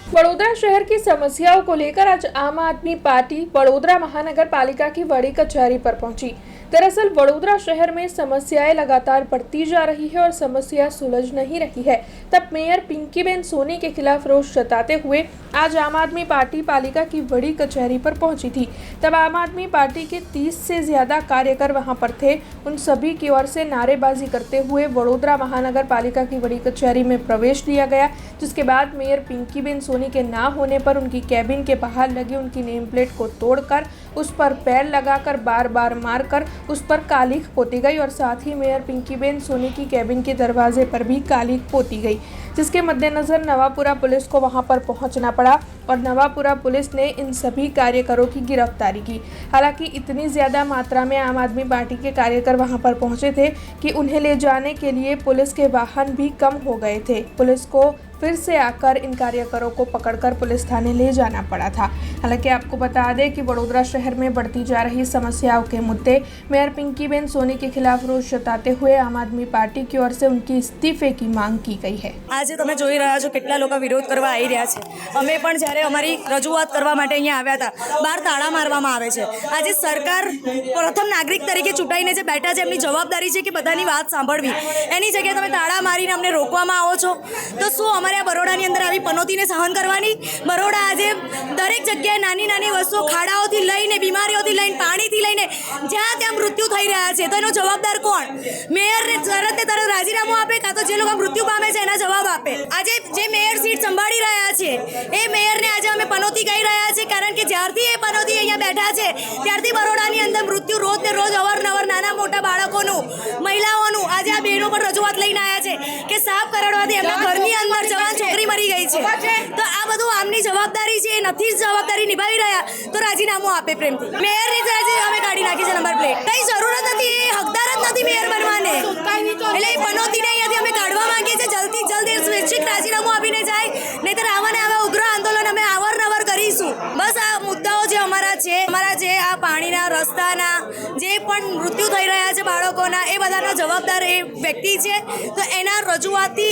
वडोदरा शहर की समस्याओं को लेकर आज आम आदमी पार्टी वडोदरा महानगर पालिका की बड़ी कचहरी पर पहुंची। दरअसल वडोदरा शहर में समस्याएं लगातार बढ़ती जा रही है और समस्या सुलझ नहीं रही है। तब मेयर पिंकीबेन सोनी के खिलाफ रोष जताते हुए आज आम आदमी पार्टी पालिका की बड़ी कचहरी पर पहुंची थी। तब आम आदमी पार्टी के 30 से ज्यादा कार्यकर वहां पर थे। उन सभी की ओर से नारेबाजी करते हुए वडोदरा महानगर पालिका की बड़ी कचहरी में प्रवेश लिया गया, जिसके बाद मेयर पिंकीबेन सोनी के ना होने पर उनकी कैबिन के बाहर लगी उनकी नेम प्लेट को तोड़कर उस पर पैर लगाकर बार बार मारकर उस पर कालिख पोती गई और साथ ही मेयर पिंकीबेन सोनी की कैबिन के दरवाजे पर भी कालिख पोती गई, जिसके मद्देनजर नवापुरा पुलिस को वहां पर पहुंचना पड़ा और नवापुरा पुलिस ने इन सभी कार्यकरों की गिरफ्तारी की। हालांकि इतनी ज्यादा मात्रा में आम आदमी पार्टी के कार्यकर वहां पर पहुंचे थे कि उन्हें ले जाने के लिए पुलिस के वाहन भी कम हो गए थे। पुलिस को फिर से आकर इन कार्यकरों को पकड़कर पुलिस थाने ले जाना पड़ा था। हालांकि आपको बता दें कि वडोदरा शहर में बढ़ती जा रही समस्याओं के मुद्दे मेयर पिंकीबेन सोनी के खिलाफ रोष जताते हुए आम आदमी पार्टी की ओर से उनकी इस्तीफे की मांग की गई है। आज તમે જોઈ રહ્યા છો કેટલા લોકો વિરોધ કરવા આવી રહ્યા છે। અમે પણ જ્યારે અમારી રજૂઆત કરવા માટે અહીંયા આવ્યા હતા, બહાર તાળા મારવામાં આવે છે। આજે સરકાર પ્રથમ નાગરિક તરીકે ચૂંટાઈને જે બેઠા છે એમની જવાબદારી છે કે બધાની વાત સાંભળવી। એની જગ્યાએ તમે તાળા મારીને અમને રોકવામાં આવો છો તો શું અમારે આ બરોડાની અંદર આવી પનોતીને સહન કરવાની? બરોડા આજે દરેક જગ્યાએ નાની નાની વસ્તુઓ, ખાડાઓથી લઈને બીમારીઓથી લઈને પાણીથી લઈને જ્યાં ત્યાં મૃત્યુ થઈ રહ્યા છે, તો એનો જવાબદાર કોણ? મેયરને તરત ને તરત રાજીનામું આપે કાં તો જે લોકો મૃત્યુ પામે છે એના જવાબ આપે। આજે જે મેયર સીટ સંભાળી રહ્યા છે એ મેયરને આજે અમે પનોતી કહી રહ્યા છે, કારણ કે જ્યારથી એ પનોતી અહીંયા બેઠા છે ત્યારથી બરોડાની અંદર મૃત્યુ રોજ ને રોજ અવારનવાર નાના મોટા બાળકોનું, મહિલાઓનું આજે આ બહેનો પર રજૂઆત લઈને આવ્યા છે કે સાફ કરાડવાથી એમના ઘરની અંદર જવાન છોકરી મરી ગઈ છે। તો આ બધું આમની જવાબદારી છે, એ નથી જવાબદારી નિભાવી રહ્યા તો રાજીનામું આપે પ્રેમથી। મેયરની આજે અમે કાઢી નાખી છે નંબર પ્લેટ, કઈ જરૂરત નથી, એ હકદાર જ નથી મેયર બનવાને। એટલે એ પનોતીને અહીંયાથી અમે કાઢવા માંગીએ છીએ, જલ્દી જલ્દી સ્વૈચ્છિક રાજીનામું આપીને જાય, નહીંતર આવાને આવા ઉગ્ર આંદોલન અમે અવારનવાર કરીશું। બસ આ મુદ્દાઓ જે અમારા જે આ પાણીના, રસ્તાના જે પણ મૃત્યુ થઈ રહ્યા છે બાળકોના, એ બધાનો જવાબદાર એ વ્યક્તિ છે, તો એના રજૂઆતથી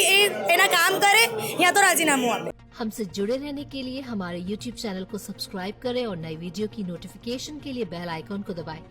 એના કામ करे या तो राजीनामું આપે। हमसे जुड़े रहने के लिए हमारे YouTube चैनल को सब्सक्राइब करें और नई वीडियो की नोटिफिकेशन के लिए बेल आइकॉन को दबाएं।